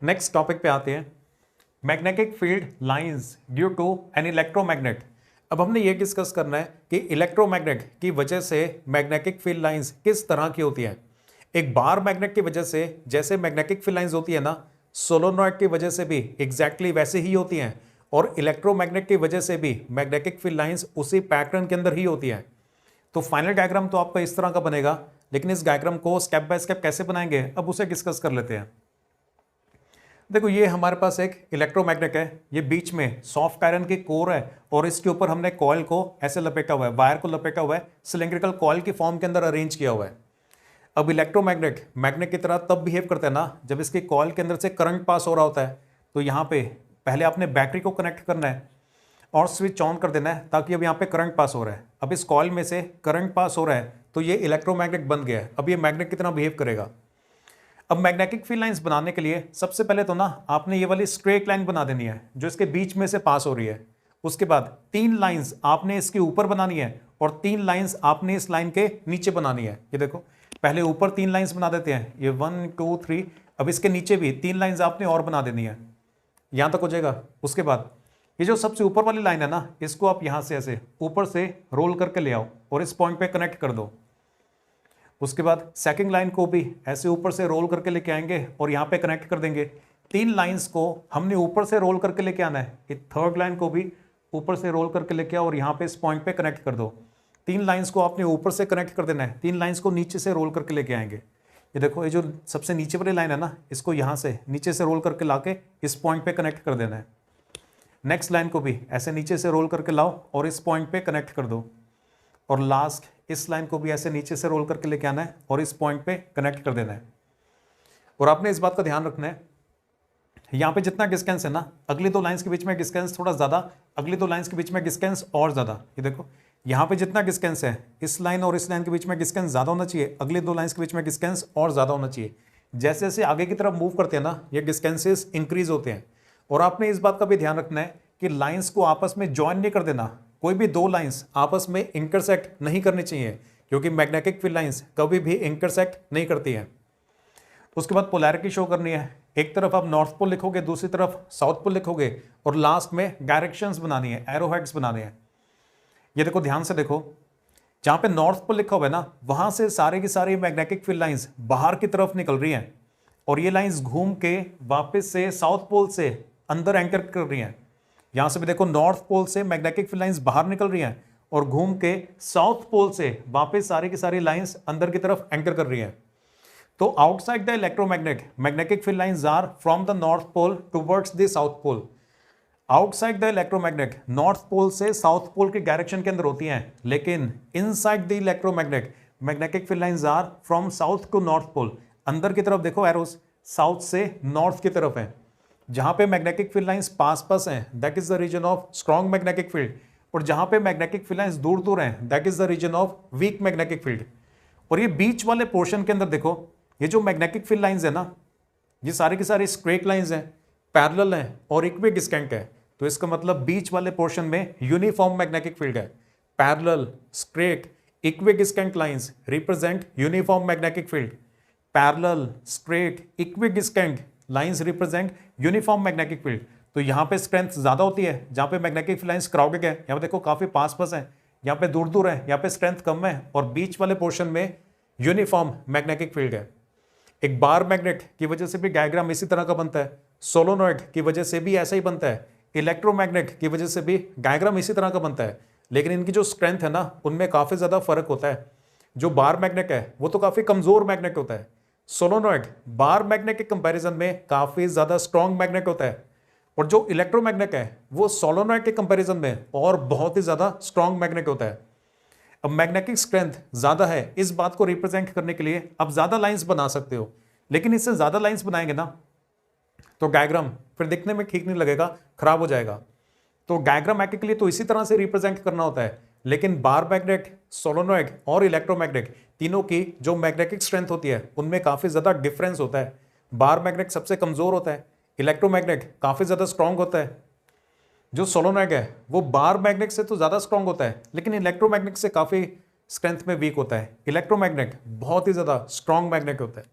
Next topic पे आते हैं, magnetic field lines due to an electromagnet. अब हमने ये डिस्कस करना है कि इलेक्ट्रोमैग्नेट की वजह से मैग्नेटिक फील्ड लाइंस किस तरह की होती हैं। एक बार मैग्नेट की वजह से जैसे मैग्नेटिक फील्ड लाइंस होती है ना, सोलोनॉइड की वजह से भी एग्जैक्टली वैसे ही होती हैं, और इलेक्ट्रोमैग्नेट की वजह से भी मैग्नेटिक फील्ड लाइंस उसी पैटर्न के अंदर ही होती हैं। तो फाइनल डायग्राम तो आपका इस तरह का बनेगा, लेकिन इस डायग्राम को स्टेप बाय स्टेप कैसे बनाएंगे अब उसे डिस्कस कर लेते हैं। देखो, ये हमारे पास एक इलेक्ट्रोमैग्नेट है, ये बीच में सॉफ्ट आयरन की कोर है और इसके ऊपर हमने कॉइल को ऐसे लपेटा हुआ है, वायर को लपेटा हुआ है, सिलेंड्रिकल कॉइल की फॉर्म के अंदर अरेंज किया हुआ है। अब इलेक्ट्रोमैग्नेट मैग्नेट की तरह तब बिहेव करता है ना जब इसकी कॉइल के अंदर से करंट पास हो रहा होता है। तो यहाँ पे पहले आपने बैटरी को कनेक्ट करना है और स्विच ऑन कर देना है ताकि अब यहाँ पे करंट पास हो रहा है। अब इस कॉइल में से करंट पास हो रहा है तो ये इलेक्ट्रोमैग्नेट बन गया है। अब ये मैग्नेट की तरह बिहेव करेगा। अब मैग्नेटिक फील्ड लाइंस बनाने के लिए सबसे पहले तो ना आपने ये वाली स्ट्रेट लाइन बना देनी है जो इसके बीच में से पास हो रही है। उसके बाद 3 लाइंस आपने इसके ऊपर बनानी है और 3 लाइंस आपने इस लाइन के नीचे बनानी है। ये देखो, पहले ऊपर 3 लाइंस बना देते हैं, ये 1 2 3। अब इसके नीचे भी 3 लाइंस आपने और बना देनी है, यहां तक हो जाएगा। उसके बाद ये जो सबसे ऊपर वाली लाइन है ना, इसको आप यहां से ऐसे ऊपर से रोल करके ले आओ और इस पॉइंट पे कनेक्ट कर दो। उसके बाद सेकंड लाइन को भी ऐसे ऊपर से रोल करके लेके आएंगे और यहाँ पे कनेक्ट कर देंगे। 3 लाइंस को हमने ऊपर से रोल करके लेके आना है। ये थर्ड लाइन को भी ऊपर से रोल करके लेके आओ और यहाँ पे इस पॉइंट पे कनेक्ट कर दो। 3 लाइंस को आपने ऊपर से कनेक्ट कर देना है, 3 लाइंस को नीचे से रोल करके लेके आएंगे। ये देखो, ये जो सबसे नीचे वाली लाइन है ना, इसको यहाँ से नीचे से रोल करके ला के इस पॉइंट पे कनेक्ट कर देना है। नेक्स्ट लाइन को भी ऐसे नीचे से रोल करके लाओ और इस पॉइंट पे कनेक्ट कर दो। और लास्ट इस लाइन को भी ऐसे नीचे से रोल करके लेके आना है और इस पॉइंट पे कनेक्ट कर देना है। और आपने इस बात का ध्यान रखना है, यहाँ पे जितना डिस्टेंस है ना, अगली 2 लाइंस के बीच में डिस्टेंस थोड़ा ज़्यादा, अगली 2 लाइंस के बीच में डिस्टेंस और ज़्यादा। ये देखो, यहाँ पे जितना डिस्टेंस है इस लाइन और इस लाइन के बीच में डिस्टेंस ज़्यादा होना चाहिए, अगली 2 लाइंस के बीच में डिस्टेंस और ज़्यादा होना चाहिए। जैसे जैसे आगे की तरफ मूव करते हैं ना, ये डिस्टेंसेस इंक्रीज होते हैं। और आपने इस बात का भी ध्यान रखना है कि लाइंस को आपस में ज्वाइन नहीं कर देना। कोई भी 2 लाइंस आपस में इंटरसेक्ट नहीं करनी चाहिए, क्योंकि मैग्नेटिक फील्ड लाइंस कभी भी इंटरसेक्ट नहीं करती है। उसके बाद पोलैरिटी शो करनी है, एक तरफ आप नॉर्थ पोल लिखोगे, दूसरी तरफ साउथ पोल लिखोगे, और लास्ट में डायरेक्शंस बनानी है, एरो हेड्स बनाने हैं। ये देखो, ध्यान से देखो, जहां पे नॉर्थ पोल लिखा हुआ है ना, वहां से सारे की सारी मैग्नेटिक फील्ड लाइंस बाहर की तरफ निकल रही हैं और ये लाइंस घूम के वापस से साउथ पोल से अंदर एंकर कर रही हैं। यहां से भी देखो, नॉर्थ पोल से मैग्नेटिक फील्ड लाइंस बाहर निकल रही हैं और घूम के साउथ पोल से वापस सारी की सारी लाइंस अंदर की तरफ एंकर कर रही हैं। तो outside the electromagnet magnetic field lines are from the north pole towards the south pole. Outside the electromagnet north pole से साउथ पोल की डायरेक्शन के अंदर होती हैं, लेकिन inside the electromagnet magnetic field lines are from south to north pole. अंदर की तरफ देखो, एरोस साउथ से नॉर्थ की तरफ है। जहां पे मैग्नेटिक फील्ड लाइंस पास हैं, that is the region of strong magnetic field, और जहां पे मैग्नेटिक फील्ड लाइंस दूर दूर हैं, that is the region of weak magnetic field. और ये बीच वाले पोर्शन के अंदर देखो, ये जो मैग्नेटिक फील्ड लाइंस है ना, ये सारी की सारी स्ट्रेट लाइंस हैं, पैरेलल हैं और इक्विडिस्टेंट है। तो इसका मतलब बीच वाले पोर्शन में यूनिफॉर्म मैग्नेटिक फील्ड है। Parallel, straight, equidistant lines represent uniform magnetic field. Parallel, straight, equidistant lines represent uniform magnetic field. तो यहाँ पे स्ट्रेंथ ज्यादा होती है जहाँ पे मैग्नेटिक फील्ड लाइंस क्राउडेड है। यहाँ पे देखो, काफी पास है, यहाँ पे दूर दूर है, यहाँ पे स्ट्रेंथ कम है, और बीच वाले पोर्शन में यूनिफॉर्म मैग्नेटिक फील्ड है। एक बार मैग्नेट की वजह से भी डायग्राम इसी तरह का बनता है, सोलोनॉइड की वजह से भी ऐसा ही बनता है, इलेक्ट्रोमैग्नेट की वजह से भी डायग्राम इसी तरह का बनता है। लेकिन इनकी जो स्ट्रेंथ है ना, उनमें काफी ज्यादा फर्क होता है। जो बार मैग्नेट है वो तो काफी कमजोर मैग्नेट होता है, सोलोनॉइड बार मैग्नेट के कंपैरिजन में काफी ज्यादा स्ट्रॉन्ग मैग्नेट होता है, और जो इलेक्ट्रोमैग्नेट है वो सोलोनॉइड के कंपैरिजन में और बहुत ही ज्यादा स्ट्रॉन्ग मैग्नेट होता है। अब मैग्नेटिक स्ट्रेंथ ज्यादा है, इस बात को रिप्रेजेंट करने के लिए आप ज्यादा लाइंस बना सकते हो, लेकिन इससे ज्यादा लाइंस बनाएंगे ना तो डायग्राम फिर दिखने में ठीक नहीं लगेगा, खराब हो जाएगा। तो डायग्रामेटिक के लिए तो इसी तरह से रिप्रेजेंट करना होता है, लेकिन बार मैग्नेट, सोलोनॉइड और इलेक्ट्रोमैग्नेट तीनों की जो मैग्नेटिक स्ट्रेंथ होती है उनमें काफी ज्यादा डिफरेंस होता है। बार मैग्नेट सबसे कमजोर होता है, इलेक्ट्रोमैग्नेट काफी ज्यादा स्ट्रांग होता है। जो सोलोनॉइड है वो बार मैग्नेट से तो ज्यादा स्ट्रांग होता है, लेकिन इलेक्ट्रोमैग्नेट से काफी स्ट्रेंथ में वीक होता है। इलेक्ट्रोमैग्नेट बहुत ही ज्यादा स्ट्रांग मैग्नेट होता है।